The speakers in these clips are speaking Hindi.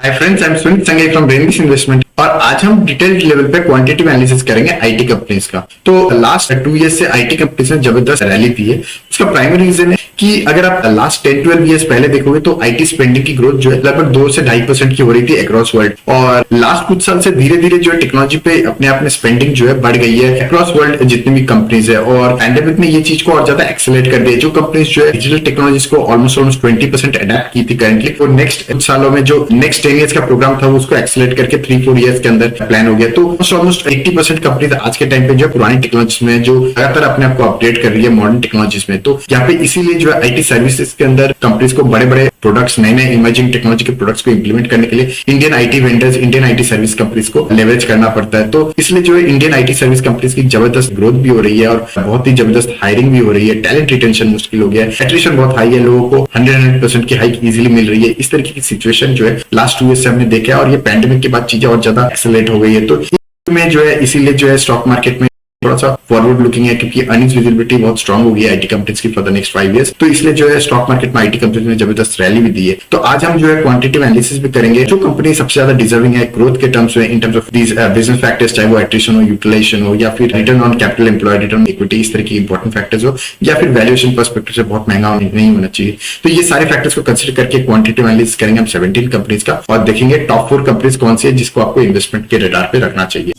Hi friends, I am Sunit संगे फ्रॉम ब्रेनविश इन्वेस्टमेंट और आज हम डिटेल लेवल पे क्वांटिटेटिव एनालिसिस करेंगे आईटी कंपनीज का। तो लास्ट 2 इयर्स से आईटी कंपनीज ने जबरदस्त रैली दी है। उसका प्राइमरी रीजन है कि अगर आप लास्ट 10-12 इयर्स पहले देखोगे तो आईटी स्पेंडिंग की ग्रोथ जो है लगभग 2 से 2.5% की हो रही थी अक्रॉस वर्ल्ड, और लास्ट कुछ साल से धीरे धीरे जो है टेक्नोलॉजी पे अपने आप में स्पेंडिंग जो है बढ़ गई है अक्रॉस वर्ल्ड जितनी भी कंपनीज है। और पैंडेमिक ने ये चीज को और ज्यादा एक्सेलरेट कर दिया। जो कंपनीज जो है डिजिटल टेक्नोलॉजीज को ऑलमोस्ट 20% अडेप्ट की थी करंटली, और नेक्स्ट कुछ सालों में जो नेक्स्ट 10 इयर्स का प्रोग्राम था उसको एक्सेलरेट करके 3-4 इयर्स के अंदर प्लान हो गया। तो ऑलमोस्ट 80% कंपनीज आज के टाइम पे जो पुरानी टेक्नोलॉजी में जो लगातार अपने आप को अपडेट कर रही है मॉडर्न टेक्नोलॉजीज में। तो यहाँ पे इसीलिए जो है आईटी सर्विसेज के अंदर कंपनीज को बड़े बड़े प्रोडक्ट्स, नए नए इमर्जिंग टेक्नोलॉजी के प्रोडक्ट्स को इंप्लीमेंट करने के लिए Indian IT vendors, Indian IT service companies को लेवरेज करना पड़ता है। तो इसलिए जो है इंडियन आईटी सर्विस कंपनीज की जबरदस्त ग्रोथ भी हो रही है और बहुत ही जबरदस्त हायरिंग भी हो रही है। टैलेंट रिटेंशन मुश्किल हो गया है, एट्रिशन बहुत हाई है, लोगों को 100% की हाइक इजीली मिल रही है। इस तरीके की सिचुएशन जो है लास्ट 2 ईयर से हमने देखा है, और ये पैंडेमिक के बाद चीजें और ज्यादा एक्सेलरेट हो गई है। तो में जो है इसीलिए जो है स्टॉक मार्केट में थोड़ा सा फॉरवर्ड लुकिंग है, क्योंकि अर्निंग्स विजिबिलिटी बहुत स्ट्रांग हो गई है आईटी कंपनीज की फॉर द नेक्स्ट 5 इयर्स। तो इसलिए जो है स्टॉक मार्केट में आईटी कंपनीज ने जबरदस्त रैली भी दी है। तो आज हम जो है क्वांटिटेटिव एनालिसिस भी करेंगे, जो कंपनी सबसे ज्यादा डिजर्विंग है ग्रोथ के टर्म्स में in terms of these business factors, चाहे वो एट्रिशन हो, यूटिलाइजेशन हो, या फिर return on capital employed, return equity, इस तरह की इंपॉर्टेंट फैक्टर्स हो, या फिर वैल्यूएशन पर्सपेक्टिव से बहुत महंगा नहीं होना चाहिए। तो ये सारे फैक्टर्स को कंसिडर करके क्वांटिटेटिव एनालिसिस करेंगे हम 17 कंपनीज का, और देखेंगे टॉप 4 कंपनीज कौन सी है जिसको आपको इन्वेस्टमेंट के रडार पे रखना चाहिए।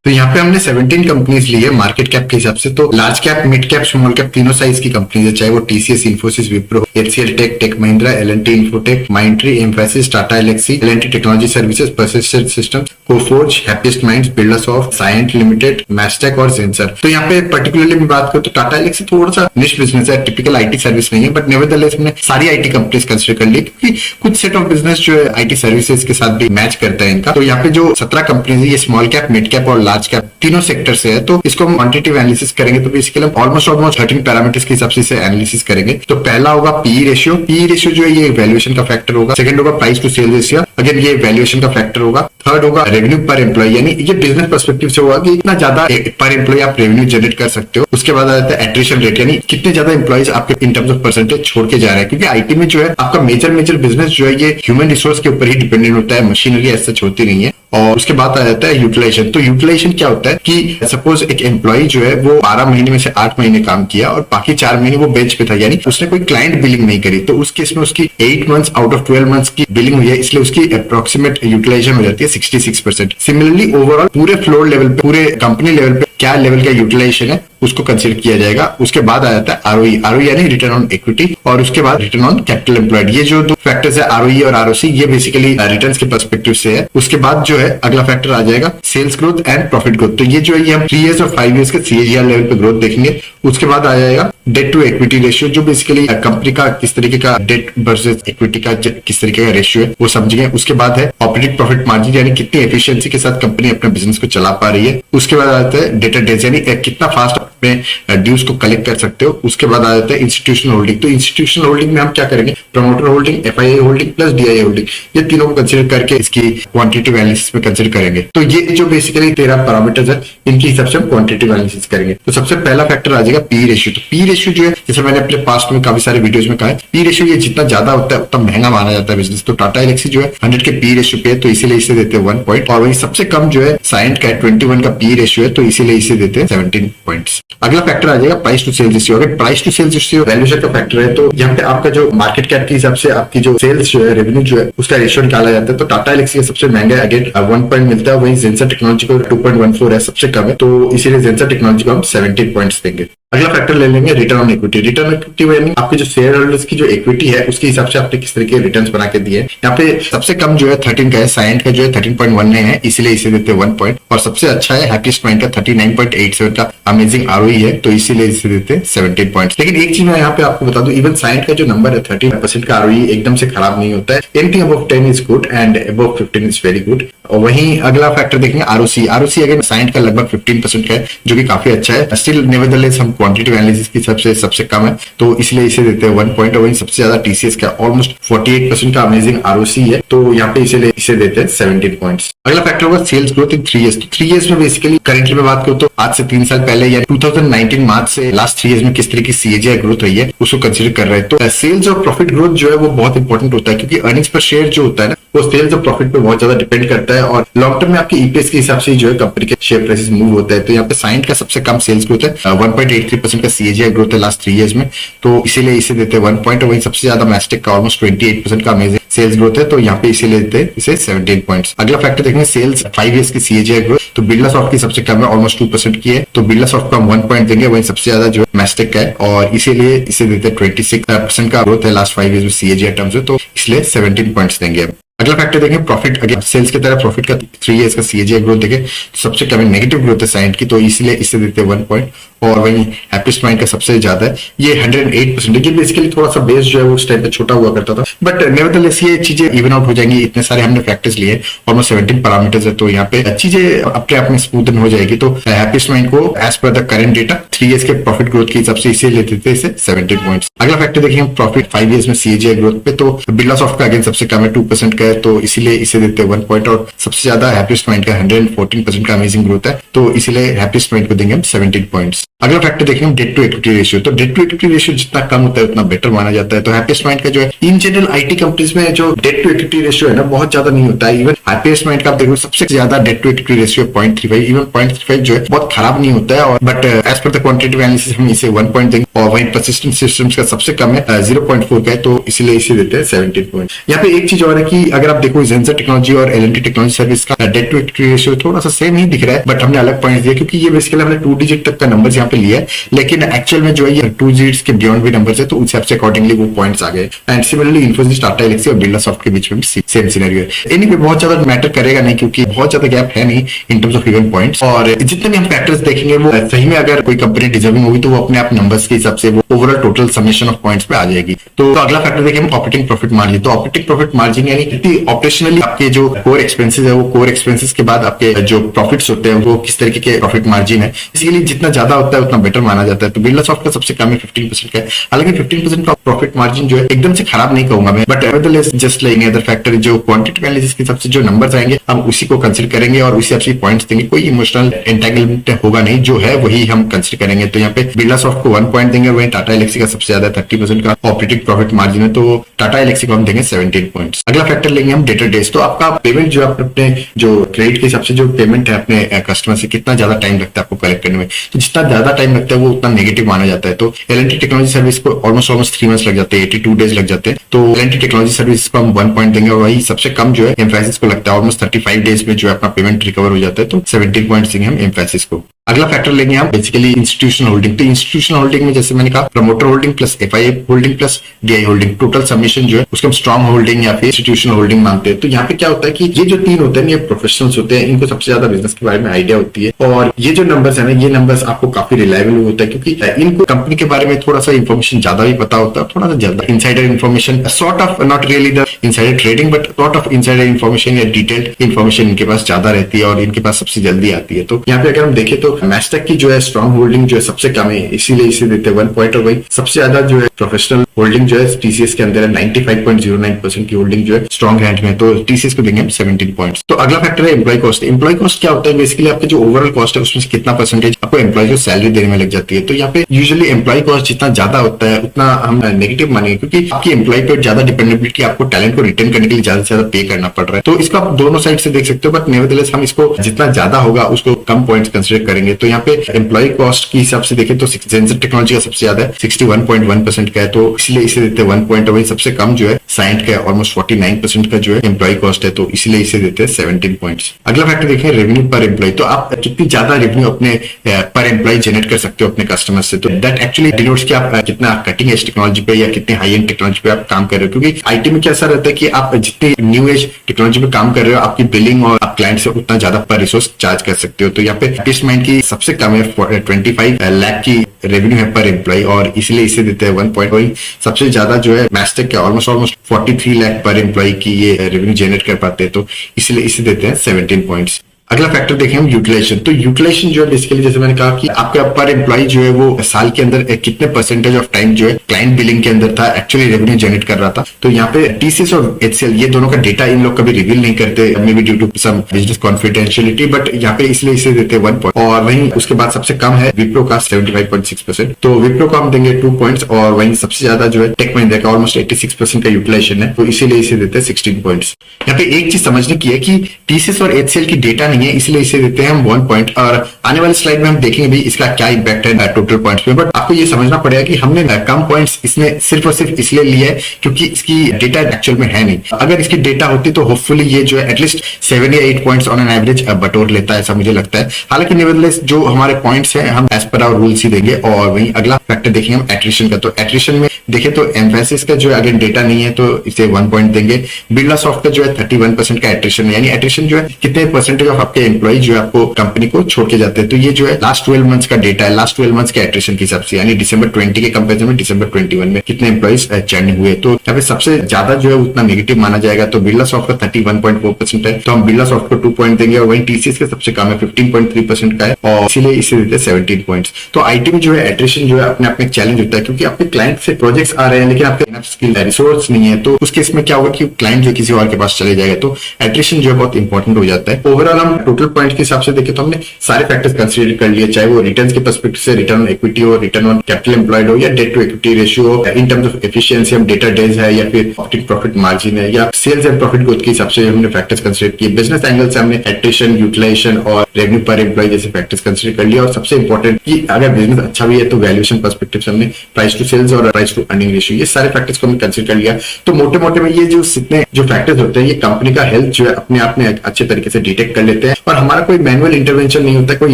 तो यहाँ पे हमने 17 कंपनीज ली है मार्केट कैप के हिसाब से। तो large cap, mid cap, small cap तीनों साइज की कंपनीज है, चाहे वो TCS, Infosys, Wipro, HCL tech, tech Mahindra, L&T Infotech, Mindtree, Mphasis, Tata Elxsi, L&T Technology Services, Persistent Systems, Coforge, Happiest Minds, Birlasoft, Cyient limited, Mastek और जेंसर। तो यहाँ पे पर्टिकुलरली मैं बात करूँ तो टाटा एलेक्सी थोड़ा सा निश बिजनेस है, टिपिकल आईटी सर्विस नहीं है, बट नेवरदलेस हमने सारी आईटी कंपनीज कंसिडर कर ली, क्योंकि कुछ सेट ऑफ बिजनेस जो है आईटी सर्विसेज के साथ भी मैच करता है इनका। तो यहाँ पे जो 17 कंपनीज है ये स्मॉल कैप, मिड कैप और लार्ज कैप तीनों सेक्टर से है। तो इसको हम क्वांटिटेटिव एनालिसिस करेंगे, तो बेसिकली हम ऑलमोस्ट 13 पैरामीटर्स के हिसाब से एनालिसिस करेंगे। तो पहला होगा पीई रेशियो। पीई रेशियो जो है ये वैल्यूएशन का फैक्टर होगा। सेकंड होगा price to sale ratio, again ये वैल्यूएशन का फैक्टर होगा। थर्ड होगा रेवेन्यू पर एम्प्लॉय, यानी ये बिजनेस पर्सपेक्टिव से होगा कि इतना ज्यादा पर एम्प्लॉय आप रेवेन्यू जनरेट कर सकते हो। उसके बाद आ जाता है एट्रिशन रेट, यानी कितने ज्यादा एम्प्लॉइज आपके इन टर्म्स ऑफ परसेंटेज छोड़ के जा रहे हैं, क्योंकि आईटी में जो है आपका मेजर बिजनेस जो है ये ह्यूमन रिसोर्स के ऊपर ही डिपेंडेंट होता है, मशीनरी ऐसा होती नहीं है। और उसके बाद आ जाता है यूटिलाइजेशन। तो यूटिलाइजेशन क्या होता है कि सपोज एक एम्प्लॉय जो है वो 12 महीने में से 8 महीने काम किया और बाकी 4 महीने वो बेंच पे था, यानी उसने कोई क्लाइंट बिलिंग नहीं करी, तो उस केस में उसकी 8 मंथ्स आउट ऑफ 12 मंथ्स की बिलिंग हुई है, इसलिए उसकी अप्रोक्सीमेट यूटिलाइजेशन हो जाती है 66%। सिमिलरली ओवरऑल पूरे फ्लोर लेवल पे, पूरे कंपनी लेवल पे क्या लेवल का यूटिलाइजेशन है उसको कंसिडर किया जाएगा। उसके बाद आ जाता है आरओई। आरओई यानी रिटर्न ऑन इक्विटी, और उसके बाद रिटर्न ऑन कैपिटल एम्प्लॉयड। ये जो 2 फैक्टर्स है आरओई और आरओसी, ये बेसिकली रिटर्न्स के पर्सपेक्टिव से है। उसके बाद जो है अगला फैक्टर आ जाएगा sales growth and profit growth. तो ये जो है ये हम 3 इयर्स और 5 इयर्स के सीएजीआर लेवल पे ग्रोथ देखेंगे। उसके बाद आ जाएगा डेट टू इक्विटी रेशियो, जो बेसिकली कंपनी का किस तरीके का डेट वर्सेस इक्विटी का किस तरीके का रेशियो है वो समझेंगे। उसके बाद है ऑपरेटिंग प्रॉफिट मार्जिन, यानी कितनी एफिशिएंसी के साथ कंपनी अपने बिजनेस को चला पा रही है। उसके बाद आता है डेटर डेज, यानी कितना फास्ट में ड्यूज को कलेक्ट कर सकते हो। उसके बाद आ जाता है इंस्टीट्यूशनल होल्डिंग। तो इंस्टीट्यूशनल होल्डिंग में हम क्या करेंगे, promoter holding, FII holding plus DII holding, ये तीनों को कंसिडर करके इसकी क्वांटिटेटिव एनालिसिस में कंसिडर करेंगे। तो ये जो बेसिकली 13 पैरामीटर्स है इनके हिसाब से हम क्वांटिटेटिव एनालिसिस करेंगे। तो सबसे पहला फैक्टर आ जाएगा पी रेशियो। तो पी रेशियो जो है, जैसे मैंने अपने पास्ट में काफी सारे वीडियोस में कहा है, पी रेशियो ये जितना ज्यादा होता है उतना महंगा माना जाता है बिजनेस। तो टाटा एलेक्सी जो है 100 के पी रेशियो पे है, तो इसीलिए इसे देते हैं 1 पॉइंट। और वही सबसे कम जो है साइएंट का 21 का पी रेशियो है, तो इसीलिए इसे देते हैं 17 पॉइंट्स। अगला फैक्टर आ जाएगा प्राइस टू सेल्स रेशियो। अगर price to sales ratio valuation का फैक्टर है, तो यहाँ पे आपका जो मार्केट कैप के हिसाब से आपकी जो सेल्स जो है, रेवेन्यू जो है, उसका रेशियो निकाला जाता है। तो टाटा एलेक्सी का सबसे महंगा है, अगेन 1 पॉइंट मिलता है। वहीं जेंसर टेक्नोलॉजी को 2.14 है, सबसे कम है, तो इसीलिए जेंसर टेक्नोलॉजी को हम 17 पॉइंट्स देंगे। अगला फैक्टर ले लेंगे return on equity. Return on equity यानी आपके जो शेयर होल्डर्स की जो इक्विटी है उसके हिसाब से आपने किस तरीके के रिटर्न्स बना के दिए। यहाँ पे सबसे कम जो है 13 का है, साइएंट का जो है 13.19 है, इसीलिए इसे देते हैं 1 पॉइंट। और सबसे अच्छा है हैप्पीएस्ट माइंड का 39.87 का अमेजिंग आरओई है, तो इसीलिए इसे देते हैं 17 पॉइंट्स। लेकिन एक चीज मैं यहाँ पे आपको बता दूं, इवन साइएंट का जो नंबर है 30% का आरओई एकदम से खराब नहीं होता है। Anything above 10 is good and above 15 is very good. और वहीं अगला फैक्टर देखेंगे आरओसी। आरओसी अगर साइएंट का लगभग 15% का है, जो कि काफी अच्छा है। स्टिल नेवरदलेस हम क्वांटिटेटिव एनालिसिस की सबसे कम है, तो इसलिए इसे देते हैं 1 पॉइंट। और वहीं सबसे ज्यादा टीसीएस का ऑलमोस्ट 48% का अमेजिंग आरओसी है, तो यहाँ पे इसे देते हैं 17 पॉइंट्स। अगला फैक्टर होगा सेल्स ग्रोथ इन 3 इयर्स। तो 3 इयर्स में बेसिकली करेंटली मैं बात करूं तो आज से 3 साल पहले या 2019 मार्च से लास्ट 3 इयर्स में किस तरह की सीएजीआर ग्रोथ रही है उसको कंसीडर कर रहे हैं। तो सेल्स और प्रॉफिट ग्रोथ जो है वो बहुत इंपॉर्टेंट होता है, क्योंकि अर्निंग्स पर शेयर जो होता है ना वो सेल्स और प्रॉफिट पे बहुत ज्यादा डिपेंड करता है, और लॉन्ग टर्म में आपके ईपीएस के हिसाब से जो है कंपनी के शेयर प्राइसेस मूव होते हैं। तो यहाँ पे साइंट का सबसे कम सेल्स ग्रोथ है, 1.83% का सीएजीआर ग्रोथ है लास्ट 3 इयर्स में, तो इसीलिए इसे देते हैं 1 पॉइंट। और वहीं सबसे ज्यादा मैस्टिक का ऑलमोस्ट 28% का अमेजिंग सेल्स ग्रोथ है, तो यहाँ पे इसीलिए देते हैं इसे 17 पॉइंट्स। अगला फैक्टर देखेंगे सेल्स 5 इयर्स की सीएजीआर ग्रोथ। तो बिरला सॉफ्ट की सबसे कम है, ऑलमोस्ट 2% की है, तो बिरला सॉफ्ट को हम 1 पॉइंट देंगे। वहीं सबसे ज्यादा जो मैस्टिक का है, और इसीलिए इसे देते हैं 26% का ग्रोथ है लास्ट 5 इयर्स में सीएजीआर टर्म्स में, तो इसलिए 17 पॉइंट्स देंगे। अगला फैक्टर देखें प्रॉफिट, अगर सेल्स की तरह प्रॉफिट का 3 इयर्स का सीएजीआर ग्रोथ देखें तो सबसे कम नेगेटिव ग्रोथ है साइंट की, तो इसलिए इसे देते हैं 1 पॉइंट। और वहीं हैप्पीस्ट माइंड का सबसे ज्यादा है, ये 108%। ये बेसिकली थोड़ा सा बेस जो है वो उस टाइम पे छोटा हुआ करता था, बट नेवरदलेस ये चीजें इवन आउट हो जाएंगी। इतने सारे हमने फैक्टर्स लिए, ऑलमोस्ट 17 पैरामीटर्स है, तो यहाँ पे चीजें अपने आप में स्मूथन हो जाएगी। तो हैप्पीस्ट माइंड को as per the current data 3 years के प्रॉफिट ग्रोथ के हिसाब से इसे लेते थे इसे 17 पॉइंट्स। अगला फैक्टर देखिए प्रॉफिट 5 इयर्स में सीएजीआर ग्रोथ पे, तो बिरला सॉफ्ट का अगेन सबसे कम है 2% का है, तो इसीलिए इसे देते हैं 1 पॉइंट। और सबसे ज्यादा हैप्पीस्ट माइंड का 114% का अमेजिंग ग्रोथ है, तो इसीलिए हैप्पीस्ट माइंड को देंगे हम 17 पॉइंट्स। अगला फैक्टर देखेंगे डेट टू इक्विटी रेशियो। तो डेट टू इक्विटी रेशियो जितना कम होता है उतना बेटर माना जाता है। तो हैप्पीस्ट माइंड का जो है इन जनरल आईटी कंपनीज में जो डेट टू इक्विटी रेशियो है ना बहुत ज्यादा नहीं होता है। इवन हैप्पीस्ट माइंड का आप देखो सबसे ज्यादा debt to equity ratio 0.35, even 0.35 जो है बहुत खराब नहीं होता है। और but as per the quantitative analysis हम इसे 1 पॉइंट देंगे। और वहीं परसिस्टेंट सिस्टम्स का सबसे कम है 0.4 का है, तो इसीलिए इसे देते हैं 17 पॉइंट। यहाँ पे एक चीज और है कि अगर आप देखो जेंसर टेक्नोलॉजी और एलएनटी टेक्नोलॉजी सर्विस का डेट टू इक्विटी रेशियो थोड़ा सा सेम ही दिख रहा है, बट हमने अलग पॉइंट दिया क्योंकि ये बेसिकली हमने 2 डिजिट तक का नंबर यहाँ पे लिया है, लेकिन एक्चुअल में जो है ये 2 डिजिट्स के बियॉन्ड भी नंबर है, तो उस हिसाब से अकॉर्डिंगली वो पॉइंट्स आ गए। एंड सिमिलरली इन्फोसिस, टाटा एलेक्सी और बिरला सॉफ्ट के बीच में सेम सिनेरियो है। एनीवे बहुत ज्यादा मैटर करेगा नहीं, क्योंकि बहुत ज्यादा गैप है नहीं in terms of even points. और जितने भी हम फैक्टर्स देखेंगे वो सही में अगर कोई कंपनी डिजर्विंग होगी तो वो अपने आप नंबर्स के हिसाब से वो overall total summation of points पे आ जाएगी। तो अगला फैक्टर देखिए हम ऑपरेटिंग प्रॉफिट मार्जिन। तो ऑपरेटिंग प्रॉफिट मार्जिन यानी ऑपरेशनली आपके जो कोर एक्सपेंसेस है वो कोर एक्सपेंसेस के बाद आपके जो प्रॉफिट्स होते हैं वो किस तरीके के प्रॉफिट मार्जिन है, इसलिए जितना ज्यादा होता है उतना बेटर माना जाता है। तो बिरला सॉफ्ट का सबसे कम है 15% का है, हालांकि 15% का प्रॉफिट मार्जिन जो है एकदम से खराब नहीं कहूंगा मैं, but nevertheless just like other factor जो क्वांटिटी एनालिसिस के हिसाब से जो नंबर्स आएंगे हम उसी को कंसीडर करेंगे और उसी आपसे पॉइंट्स देंगे। कोई इमोशनल एंटेंगलमेंट होगा नहीं, जो है वही हम कंसीडर करेंगे। तो यहाँ पे बिरला सॉफ्ट को 1 पॉइंट देंगे। वहीं टाटा एलेक्सी का सबसे ज्यादा 30% का ऑपरेटिंग प्रॉफिट मार्जिन है, तो टाटा एलेक्सी को हम देंगे 17 पॉइंट्स। अगला फैक्टर लेंगे हम डेटर डेज। तो आपका पेमेंट जो आप अपने जो क्रेडिट के हिसाब से जो पेमेंट है अपने कस्टमर से कितना ज्यादा टाइम लगता है आपको कलेक्ट करने में, तो जितना ज्यादा टाइम लगता है वो उतना नेगेटिव माना जाता है। तो एलएनटी टेक्नोलॉजी सर्विस को ऑलमोस्ट 3 मंथ्स लग जाते हैं, 82 डेज लग जाते हैं, तो एलएनटी टेक्नोलॉजी सर्विस को हम 1 पॉइंट देंगे। और वही सबसे कम जो है एम्फैसिस को लगता है, ऑलमोस्ट 35 डेज में जो है अपना पेमेंट रिकवर हो जाता है, तो 17 पॉइंट देंगे हम एम्फैसिस को। अगला फैक्टर लेंगे हम बेसिकली इंस्टीट्यूशनल होल्डिंग। तो इंस्टीट्यूशनल होल्डिंग में जैसे मैंने कहा promoter holding plus FII holding plus DI holding, total submission जो है उसको हम स्ट्रॉन्ग होल्डिंग या फिर इंस्टीट्यूशनल होल्डिंग मानते हैं। तो यहाँ पे क्या होता है कि ये जो 3 होते हैं ये प्रोफेशनल्स होते हैं, इनको सबसे ज्यादा बिजनेस के बारे में आइडिया होती है, और ये जो नंबर्स है ना ये नंबर्स आपको काफी रिलायबल होता है, क्योंकि इनको कंपनी के बारे में थोड़ा सा इन्फॉर्मेशन ज्यादा भी पता होता है, थोड़ा सा ज्यादा insider information, sort of not really the insider trading but sort of insider information या डिटेल्ड इन्फॉर्मेशन इनके पास ज्यादा रहती है और इनके पास सबसे जल्दी आती है। तो यहाँ पे अगर हम देखें तो मैस्टेक की जो है स्ट्रॉन्ग होल्डिंग जो है सबसे कम है, इसीलिए इसे देते हैं 1 पॉइंट। और वही सबसे ज्यादा जो है प्रोफेशनल होल्डिंग जो है टीसीएस के अंदर है, 95.09% की होल्डिंग जो है स्ट्रॉन्ग हैंड में, तो टीसीएस को देंगे हम 17 पॉइंट्स। तो अगला फैक्टर है एम्प्लॉय कॉस्ट। एम्प्लॉय कॉस्ट क्या होता है, बेसिकली आपके जो ओवरऑल कॉस्ट है उसमें से कितना परसेंटेज आपको एम्प्लॉय को सैलरी देने में लग जाती है। तो यहाँ पे यूजुअली एम्प्लॉय कॉस्ट जितना ज्यादा होता है उतना हम नेगेटिव मानेंगे, क्योंकि आपकी एम्प्लॉय पे ज्यादा डिपेंडेबिलिटी, आपको टैलेंट को रिटेन करने के लिए ज्यादा से ज्यादा पे करना पड़ रहा है। तो इसको आप दोनों साइड से देख सकते हो, बट नेवरदलेस हम इसको जितना ज्यादा होगा उसको कम पॉइंट्स कंसिडर करेंगे। तो यहाँ पे एम्प्लॉय कॉस्ट की हिसाब से देखें तो जेंसर टेक्नोलॉजी का सबसे ज्यादा है, 61.1% का है, तो इसलिए इसे देते हैं 1 पॉइंट। वही सबसे कम जो है साइंट का ऑलमोस्ट 49% का जो है एम्प्लॉय कॉस्ट है, तो इसलिए इसे देते हैं 17 पॉइंट्स। अगला फैक्टर देखें रेवेन्यू पर एम्प्लॉय। तो आप कितनी ज्यादा रेवेन्यू अपने पर एम्प्लॉय जनरेट कर सकते हो अपने कस्टमर से, तो दैट एक्चुअली डिनोट्स कि आप कितना कटिंग एज टेक्नोलॉजी पे या कितने हाई एंड टेक्नोलॉजी पे आप काम कर रहे हो। क्योंकि आईटी में क्या ऐसा रहता है कि आप जितनी न्यू एज टेक्नोलॉजी पे काम कर रहे हो आपकी बिलिंग और आप क्लाइंट से उतना ज्यादा पर रिसोर्स चार्ज कर सकते हो। तो यहाँ पे हैप्पीस्ट माइंड की सबसे कम है 25 लाख की रेवेन्यू है पर एम्प्लॉय, और इसलिए इसे देते हैं 1 पॉइंट। वही सबसे ज्यादा जो है मैस्टेक का ऑलमोस्ट 43 लाख पर एम्प्लॉय की ये रेवेन्यू जनरेट कर पाते हैं, तो इसलिए इसे देते हैं 17 पॉइंट्स। अगला फैक्टर देखें हम यूटिलाइजेशन। तो यूटिलाइजेशन जो है बेसिकली जैसे मैंने कहा कि आपका पर एम्प्लॉय जो है वो साल के अंदर कितने परसेंटेज ऑफ टाइम जो है क्लाइंट बिलिंग के अंदर था, एक्चुअली रेवेन्यू जनरेट कर रहा था। तो यहाँ पे टीसीएस और एचसीएल ये दोनों का डेटा इन लोग कभी रिवील नहीं करते, maybe due to some business confidentiality, but यहाँ पे इसलिए इसे देते हैं 1 पॉइंट। और वहीं उसके बाद सबसे कम है विप्रो का 75.6%, तो विप्रो को हम देंगे 2 पॉइंट्स। और वहीं सबसे ज्यादा जो है टेक महिंद्रा का ऑलमोस्ट 86% का यूटिलाइजेशन है, तो इसीलिए इसे देते हैं 16 पॉइंट्स। यहाँ पे एक चीज समझने की है कि टीसीएस और एचसीएल की डेटा नहीं है, इसलिए इसे देते हैं हम 1 पॉइंट। और आने वाले स्लाइड में हम देखेंगे भी इसका क्या इम्पैक्ट है टोटल पॉइंट्स में। बट आपको ये समझना पड़ेगा कि हमने कम पॉइंट्स इसमें सिर्फ और सिर्फ इसलिए लिए है क्योंकि इसकी डेटा एक्चुअल में है नहीं। अगर इसकी डेटा होती तो होपफुली ये जो है एटलीस्ट 7 या 8 पॉइंट्स ऑन एन एवरेज बटोर लेता है, ऐसा मुझे लगता है। हालांकि नेवरदलेस जो हमारे पॉइंट्स हैं हम एज पर आवर रूल्स ही देंगे। और वहीं अगला फैक्टर देखेंगे हम एट्रिशन का। तो एट्रिशन में देखें तो एम्फेसिस का जो है अगर डेटा नहीं है तो इसे 1 पॉइंट देंगे। बिरला सॉफ्ट का जो है 31% का एट्रिशन, यानी एट्रिशन जो है कितने परसेंटेज ऑफ आपके एम्प्लॉय जो है आपको कंपनी को छोड़ के जाते हैं। तो ये जो है लास्ट 12 मंथ्स का डेटा है, लास्ट 12 मंथ्स के एट्रिशन के हिसाब से, यानी दिसंबर 20 के कंपेरिजन में दिसंबर 21 में कितने एम्प्लॉइज चर्न हुए। तो यहाँ पे सबसे ज्यादा जो है उतना नेगेटिव माना जाएगा। तो बिरला सॉफ्ट का 31.4% है, तो हम बिरला सॉफ्ट को 2 पॉइंट देंगे। और वहीं टीसीएस का सबसे कम है, 15.3% का है, और इसीलिए इसे देते हैं 17 पॉइंट्स। तो आईटी में जो है एट्रिशन जो है अपने आप में एक चैलेंज होता है, क्योंकि आपके क्लाइंट से प्रोजेक्ट्स आ रहे हैं लेकिन आपके इनफ स्किल रिसोर्स नहीं है। तो उस केस में क्या होगा कि क्लाइंट जो किसी और के पास चले जाएगा, तो एट्रिशन जो है बहुत इंपॉर्टेंट हो जाता है। ओवरऑल हम टोटल पॉइंट के हिसाब से देखें तो हमने सारे फैक्टर्स कंसीडर कर लिए, चाहे वो रिटर्न के पर्सपेक्टिव से रिटर्न ऑन इक्विटी हो, रिटर्न ऑन कैपिटल एम्प्लॉयड हो, या डेट टू इक्विटी रेशियो हो, इन टर्म्स ऑफ एफिशिएंसी हम डेटा डेज है, या फिर ऑप्टिक प्रॉफिट मार्जिन है, या सेल्स एंड प्रॉफिट ग्रोथ के हिसाब से हमने फैक्टर्स कंसीडर किए। बिजनेस एंगल से हमने एट्रिशन, यूटिलाइजेशन और रेवेन्यू पर एम्प्लॉय जैसे फैक्टर्स कंसीडर कर लिया। और सबसे इंपॉर्टेंट कि अगर बिजनेस अच्छा भी है तो वैल्यूएशन पर्सपेक्टिव से हमने प्राइस टू सेल्स और प्राइस टू अर्निंग रेशियो, ये सारे फैक्टर्स को हमने कंसीडर कर लिया। तो मोटे मोटे में ये जो जितने जो फैक्टर्स होते हैं ये कंपनी का हेल्थ जो है अपने आप में अच्छे तरीके से डिटेक्ट कर लेते हैं, और हमारा कोई मैनुअल इंटरवेंशन नहीं होता, कोई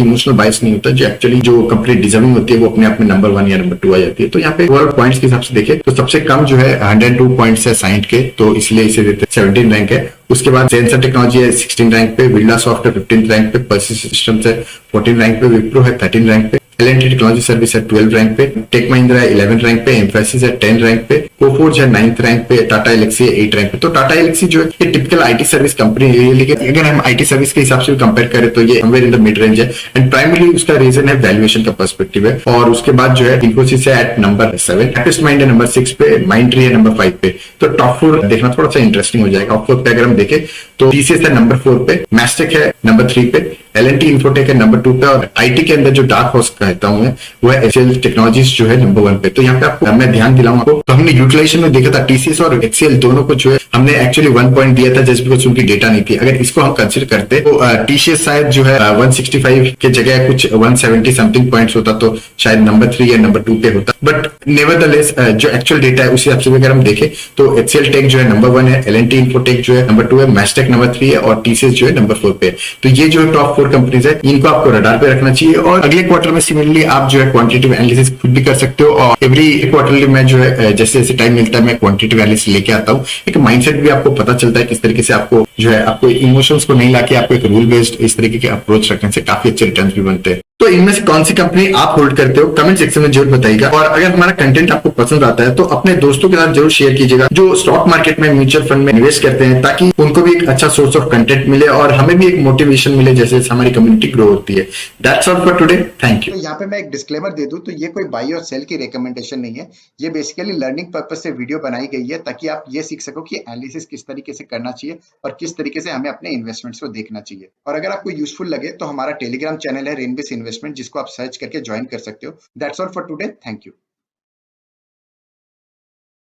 इमोशनल बायस नहीं होता। जो एक्चुअली जो कंपनी डिजर्विंग होती है वो अपने आप में नंबर 1 या नंबर 2 आ जाती है। तो यहाँ पे ओवरऑल पॉइंट्स के हिसाब से देखें तो सबसे कम जो है 102 पॉइंट्स है साइंट के, तो इसलिए इसे देते हैं 17 रैंक है। उसके बाद सेंसर टेक्नोलॉजी है 16 रैंक पे, बिरला सॉफ्ट है 15 रैंक पे, पर्सिस सिस्टम्स है 14 रैंक पे, विप्रो है 13 रैंक पे, एल&टी टेक्नोलॉजी सर्विस है 12 रैंक पे, टेक महिंद्रा है 11 रैंक पे, एम्फेसिस है 10 रैंक पे, कोफोर्ज है 9th रैंक पे, टाटा एलेक्सी है 8 रैंक पे। तो टाटा एलेक्सी जो है ये टिपिकल आईटी सर्विस कंपनी है, लेकिन अगर हम आईटी सर्विस के हिसाब से कंपेयर करें तो ये somewhere in the mid range है। एंड प्राइमरली उसका रीजन है वैल्यूएशन का पर्सपेक्टिव है। और उसके बाद जो है इन्फोसिस है एट नंबर 7, हैप्पीस्ट माइंड है नंबर 6 पे, माइंडट्री है नंबर 5 पे। तो टॉप 4 देखना थोड़ा सा इंटरेस्टिंग हो जाएगा। टॉप 4 पे अगर हम देखें तो टीसीएस है नंबर 4 पे, मैस्टेक है नंबर 3 पे, एल&टी इन्फोटेक है नंबर 2 पे, और आईटी के अंदर जो डार्क हॉर्स कहता हूं मैं वो है एचसीएल टेक्नोलॉजीज जो है नंबर 1 पे। तो यहाँ पे आपको मैं ध्यान दिलाऊंगा आपको, तो हमने यूटिलाइजेशन में देखा था टीसीएस और एचसीएल दोनों को जो है हमने एक्चुअली 1 पॉइंट दिया था जस्ट बिकॉज उनकी डेटा नहीं थी। अगर इसको हम कंसिडर करते तो टीसीएस शायद जो है 165 के जगह कुछ 170 समथिंग पॉइंट्स होता, तो शायद नंबर 3 या नंबर 2 पे होता। बट नेवरदलेस जो एक्चुअल डेटा है उसी हिसाब से अगर हम देखें तो एचसीएल टेक जो है नंबर 1 है, एल&टी इन्फोटेक जो है नंबर 2 है, मैस्टेक नंबर 3 है, और टीसीएस जो है नंबर 4 पे है। तो ये जो टॉप 4 कंपनीज है इनको आपको रडार पे रखना चाहिए। और अगले क्वार्टर में सिमिलरली आप जो है क्वांटिटेटिव एनालिसिस खुद भी कर सकते हो, और एवरी क्वार्टरली में जो है जैसे जैसे टाइम मिलता है मैं क्वांटिटेटिव एनालिसिस लेके आता हूँ। एक माइंडसेट भी आपको पता चलता है किस तरीके से आपको जो है आपको इमोशंस को नहीं लाके आपको एक रूल बेस्ड इस तरीके के अप्रोच रखने से काफी अच्छे रिटर्न्स भी बनते हैं। तो इनमें से कौन सी कंपनी आप होल्ड करते हो कमेंट सेक्शन में जरूर बताइएगा। और अगर हमारा कंटेंट आपको पसंद आता है तो अपने दोस्तों के साथ जरूर शेयर कीजिएगा जो स्टॉक मार्केट में म्यूचुअल फंड में निवेश करते हैं, ताकि उनको भी एक अच्छा सोर्स ऑफ कंटेंट मिले और हमें भी एक मोटिवेशन मिले जैसे हमारी कम्युनिटी ग्रो होती है। That's all for today, thank you. तो यहाँ पे मैं एक डिस्क्लेमर दे दूं, तो ये कोई बाई और सेल की रिकमेंडेशन नहीं है, ये बेसिकली लर्निंग पर्पस से वीडियो बनाई गई है ताकि आप ये सीख सको कि एनालिसिस किस तरीके से करना चाहिए और किस तरीके से हमें अपने इन्वेस्टमेंट्स को देखना चाहिए। और अगर आपको यूजफुल लगे तो हमारा टेलीग्राम चैनल है रेनबेस इन्वेस्टमेंट, जिसको आप सर्च करके ज्वाइन कर सकते हो। That's all for today, thank you.